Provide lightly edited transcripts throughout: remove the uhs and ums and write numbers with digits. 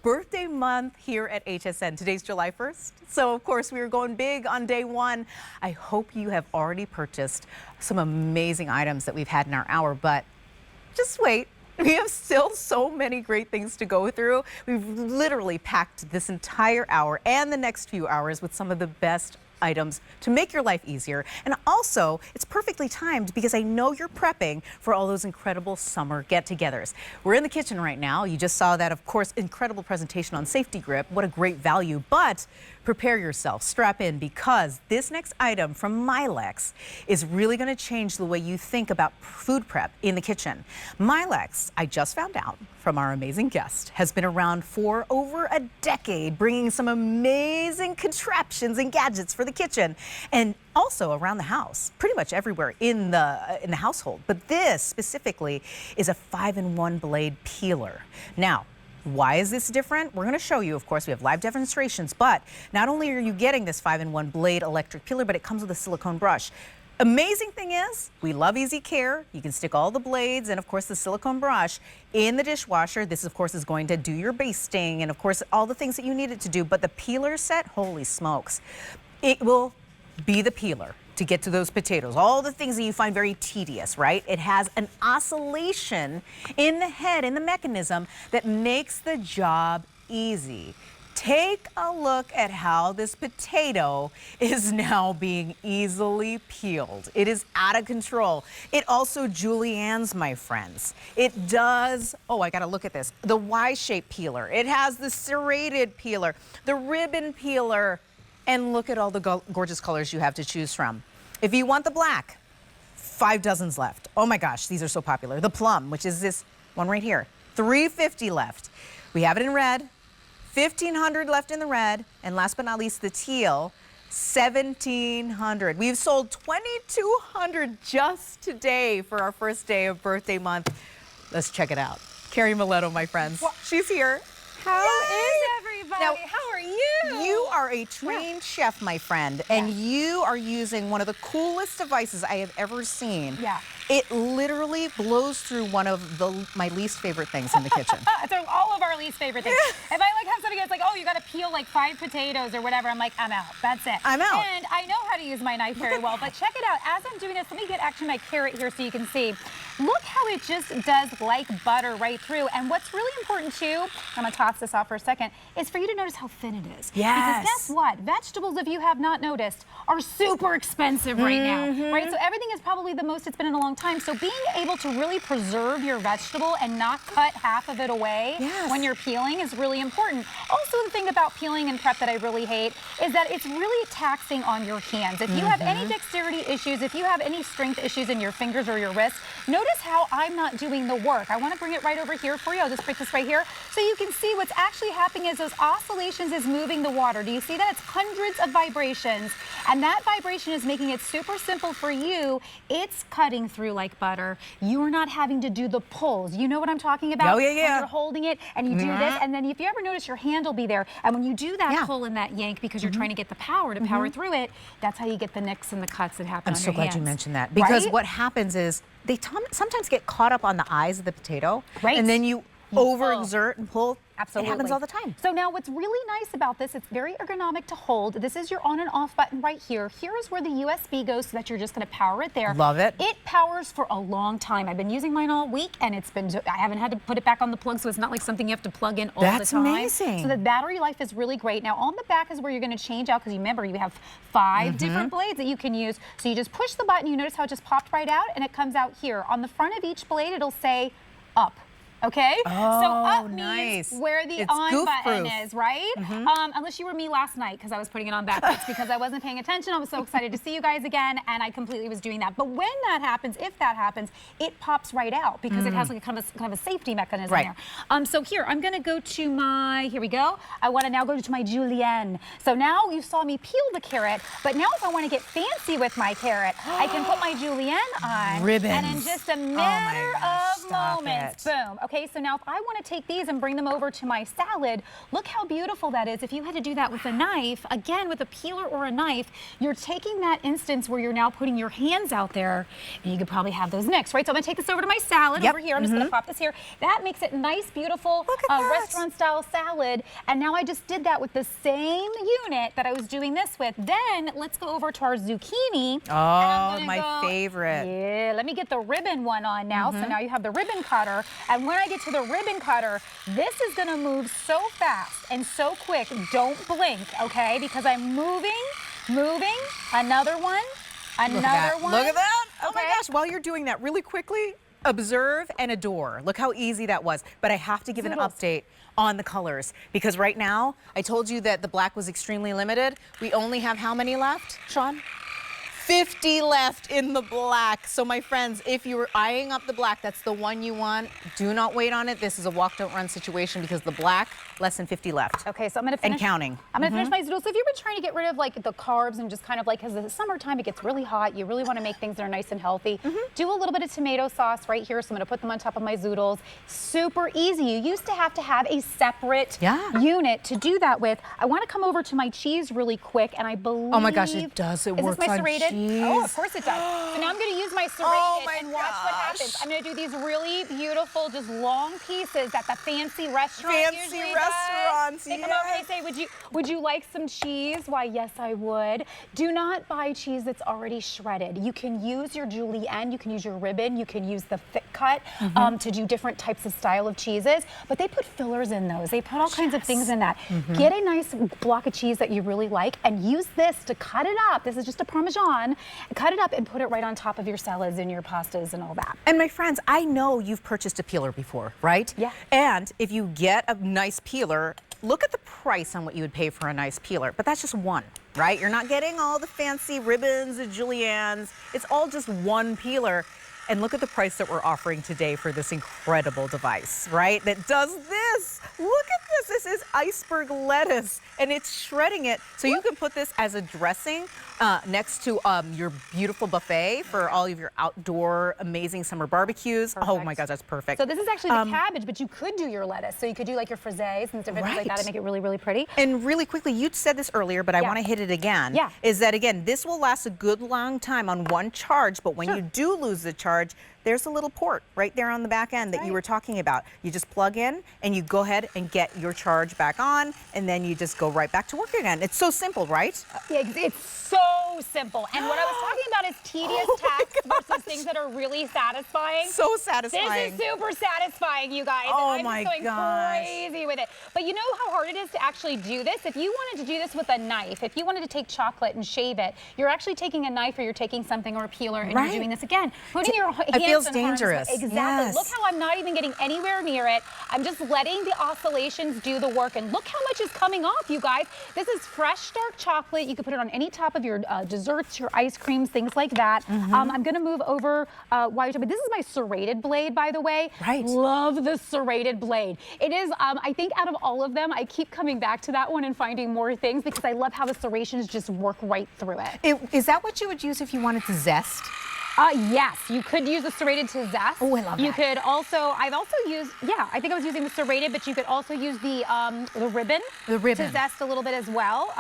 birthday month here at HSN. Today's July 1st, so of course we are going big on day one. I hope you have already purchased some amazing items that we've had in our hour, but just wait. We have still so many great things to go through. We've literally packed this entire hour and the next few hours with some of the best items to make your life easier. And also, it's perfectly timed because I know you're prepping for all those incredible summer get-togethers. We're in the kitchen right now. You just saw that, of course, incredible presentation on safety grip. What a great value, but prepare yourself, strap in, because this next item from Milex is really going to change the way you think about food prep in the kitchen. Milex, I just found out from our amazing guest, has been around for over a decade, bringing some amazing contraptions and gadgets for the kitchen and also around the house, pretty much everywhere in the household. But this specifically is a 5-in-1 blade peeler. Now, why is this different? We're going to show you, of course. We have live demonstrations, but not only are you getting this 5-in-1 blade electric peeler, but it comes with a silicone brush. Amazing thing is, we love easy care. You can stick all the blades and, of course, the silicone brush in the dishwasher. This, of course, is going to do your basting and, of course, all the things that you need it to do. But the peeler set, holy smokes, it will be the peeler to get to those potatoes, all the things that you find very tedious, right? It has an oscillation in the head, in the mechanism, that makes the job easy. Take a look at how this potato is now being easily peeled. It is out of control. It also Julienne's, my friends. It does, oh, I gotta look at this, the Y-shaped peeler. It has the serrated peeler, the ribbon peeler, and look at all the gorgeous colors you have to choose from. If you want the black, 5 dozens left. Oh my gosh, these are so popular. The plum, which is this one right here, $3.50 left. We have it in red, $1,500 left in the red, and last but not least, the teal, $1,700. We've sold $2,200 just today for our first day of birthday month. Let's check it out. Carrie Mileto, my friends. Well, she's here. How is everybody? Now, how are you? You are a trained chef, my friend, and you are using one of the coolest devices I have ever seen. Yeah. It literally blows through one of my least favorite things in the kitchen. Through all of our least favorite things. If I have something that's like, oh, you got to peel like 5 potatoes or whatever, I'm like, I'm out. That's it. I'm out. And I know how to use my knife very well, but check it out. As I'm doing this, let me get actually my carrot here so you can see. Look how it just does like butter right through. And what's really important too, I'm going to toss this off for a second, is for you to notice how thin it is. Yes. Because guess what? Vegetables, if you have not noticed, are super expensive right now, right? So everything is probably the most it's been in a long time. So being able to really preserve your vegetable and not cut half of it away when you're peeling is really important. Also, the thing about peeling and prep that I really hate is that it's really taxing on your hands. If you have any dexterity issues, if you have any strength issues in your fingers or your wrists, notice how I'm not doing the work. I want to bring it right over here for you. I'll just put this right here so you can see what's actually happening is those oscillations is moving the water. Do you see that? It's hundreds of vibrations, and that vibration is making it super simple for you. It's cutting through like butter. You're not having to do the pulls. You know what I'm talking about? Oh, yeah, yeah. When you're holding it and you do this, and then if you ever notice your hand will be there, and when you do that pull and that yank because you're trying to get the power to power through it, that's how you get the nicks and the cuts that happen on your hands. I'm so glad you mentioned that, because right? what happens is they sometimes get caught up on the eyes of the potato, right? And then you overexert and pull. Absolutely. It happens all the time. So now what's really nice about this, it's very ergonomic to hold. This is your on and off button right here. Here is where the USB goes so that you're just going to power it there. Love it. It powers for a long time. I've been using mine all week, and I haven't had to put it back on the plug, so it's not like something you have to plug in all the time. That's amazing. So the battery life is really great. Now on the back is where you're going to change out, because remember you have 5 different blades that you can use. So you just push the button, you notice how it just popped right out, and it comes out here. On the front of each blade, it'll say up. Okay, so up means where the on button is, right? Unless you were me last night, because I was putting it on backwards because I wasn't paying attention. I was so excited to see you guys again, and I completely was doing that. But when that happens, if that happens, it pops right out because it has like kind of a safety mechanism there. So here, I'm going to go to my, here we go. I want to now go to my Julienne. So now you saw me peel the carrot, but now if I want to get fancy with my carrot, I can put my Julienne on. Ribbons. And in just a matter of moments, boom. Okay. Okay, so now if I want to take these and bring them over to my salad, look how beautiful that is. If you had to do that with a knife, again, with a peeler or a knife, you're taking that instance where you're now putting your hands out there, and you could probably have those mixed, right? So I'm gonna take this over to my salad over here. I'm just gonna pop this here. That makes it nice, beautiful restaurant-style salad. And now I just did that with the same unit that I was doing this with. Then let's go over to our zucchini. Oh, my favorite. Yeah, let me get the ribbon one on now. So now you have the ribbon cutter. And when I get to the ribbon cutter, this is gonna move so fast and so quick. Don't blink, okay? Because I'm moving, another one, another one. Look at that. Oh my Okay. gosh, while you're doing that really quickly, observe and adore. Look how easy that was. But I have to give an update on the colors because right now, I told you that the black was extremely limited. We only have how many left, Sean? 50 left in the black. So my friends, if you were eyeing up the black, that's the one you want. Do not wait on it. This is a walk, don't run situation because the black, less than 50 left. Okay, so I'm gonna finish. And counting. I'm gonna finish my zoodles. So if you've been trying to get rid of like the carbs and just kind of like, because the summertime it gets really hot, you really want to make things that are nice and healthy. Do a little bit of tomato sauce right here. So I'm gonna put them on top of my zoodles. Super easy. You used to have a separate unit to do that with. I want to come over to my cheese really quick, and I believe. Oh my gosh, it does. It works on Is this my serrated? cheese. Oh, of course it does. So now I'm going to use my serrated and watch what happens. I'm going to do these really beautiful, just long pieces that the fancy restaurants usually restaurants, They come over and they say, would you like some cheese? Why, yes, I would. Do not buy cheese that's already shredded. You can use your Julienne, you can use your ribbon, you can use the thick cut to do different types of style of cheeses, but they put fillers in those. They put all kinds of things in that. Get a nice block of cheese that you really like and use this to cut it up. This is just a Parmesan. Cut it up and put it right on top of your salads and your pastas and all that. And my friends, I know you've purchased a peeler before, right? Yeah. And if you get a nice peeler, look at the price on what you would pay for a nice peeler, but that's just one, right? You're not getting all the fancy ribbons and Juliennes. It's all just one peeler. And look at the price that we're offering today for this incredible device, right? That does this. Look at this. This is iceberg lettuce, and it's shredding it. So you can put this as a dressing next to your beautiful buffet for all of your outdoor amazing summer barbecues. Oh my gosh, that's perfect. So this is actually the cabbage, but you could do your lettuce. So you could do like your frizzes and different things like that and make it really, really pretty. And really quickly, you said this earlier, but I want to hit it again. Is that, again, this will last a good long time on one charge, but when you do lose the charge, there's a little port right there on the back end that you were talking about. You just plug in and you go ahead and get your charge back on, and then you just go right back to work again. It's so simple, right? It's so simple. And what I was talking about is tedious tasks versus things that are really satisfying. So satisfying. This is super satisfying, you guys. Oh and I'm just going crazy with it. But you know how hard it is to actually do this? If you wanted to do this with a knife, if you wanted to take chocolate and shave it, you're actually taking a knife or you're taking something or a peeler and you're doing this again. Putting your hands it feels dangerous. Exactly. Yes. Look how I'm not even getting anywhere near it. I'm just letting the oscillations do the work. And look how much is coming off, you guys. This is fresh dark chocolate. You can put it on any top of your desserts, your ice creams, things like that. I'm going to move over while you're talking. This is my serrated blade, by the way. Love the serrated blade. It is, I think out of all of them, I keep coming back to that one and finding more things because I love how the serrations just work right through it. Is that what you would use if you wanted to zest? Yes, you could use the serrated to zest. Oh, I love that. You could also, I've also used, I think I was using the serrated, but you could also use the ribbon. The ribbon. To zest a little bit as well.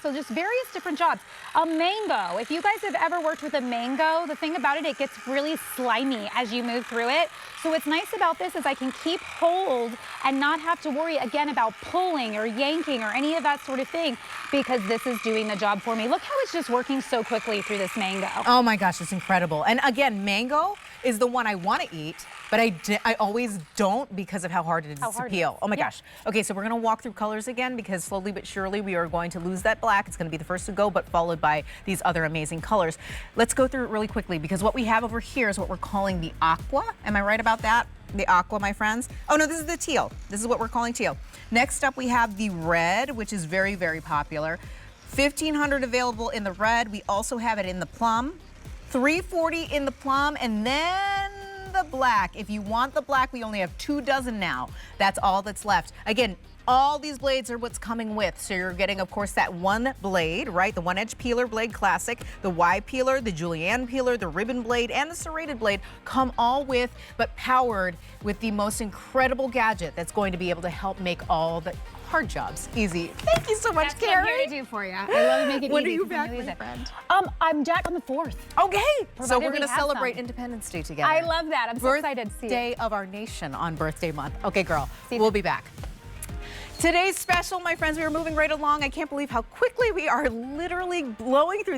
So just various different jobs. A mango, if you guys have ever worked with a mango, the thing about it, it gets really slimy as you move through it. So what's nice about this is I can keep hold and not have to worry again about pulling or yanking or any of that sort of thing because this is doing the job for me. Look how it's just working so quickly through this mango. Oh my gosh, it's incredible. And again, mango is the one I want to eat, but I always don't because of how hard it is to peel. Oh my gosh. Okay, so we're going to walk through colors again because slowly but surely we are going to lose that black. It's going to be the first to go, but followed by these other amazing colors. Let's go through it really quickly because what we have over here is what we're calling the aqua. Am I right about that? The aqua, my friends. Oh no, this is the teal. This is what we're calling teal. Next up, we have the red, which is very, very popular. 1,500 available in the red. We also have it in the plum. 340 in the plum, and then the black. If you want the black, we only have 2 dozen now. That's all that's left. Again, all these blades are what's coming with. So you're getting, of course, that one blade, right? The 1-edge peeler blade classic, the Y peeler, the Julienne peeler, the ribbon blade, and the serrated blade come all with, but powered with the most incredible gadget that's going to be able to help make all the hard jobs easy. Thank you so much, That's Carrie. what I'm here to do for you. I love to make it When easy. are you for back, families my and- friend? I'm Jack on the 4th. Okay, so Provided we're we going to have celebrate some. Independence Day together. I love that. I'm so excited to see Birthday it. of our nation on birthday month. Okay, girl, See you we'll then. be back. Today's special, my friends, we are moving right along. I can't believe how quickly we are literally blowing through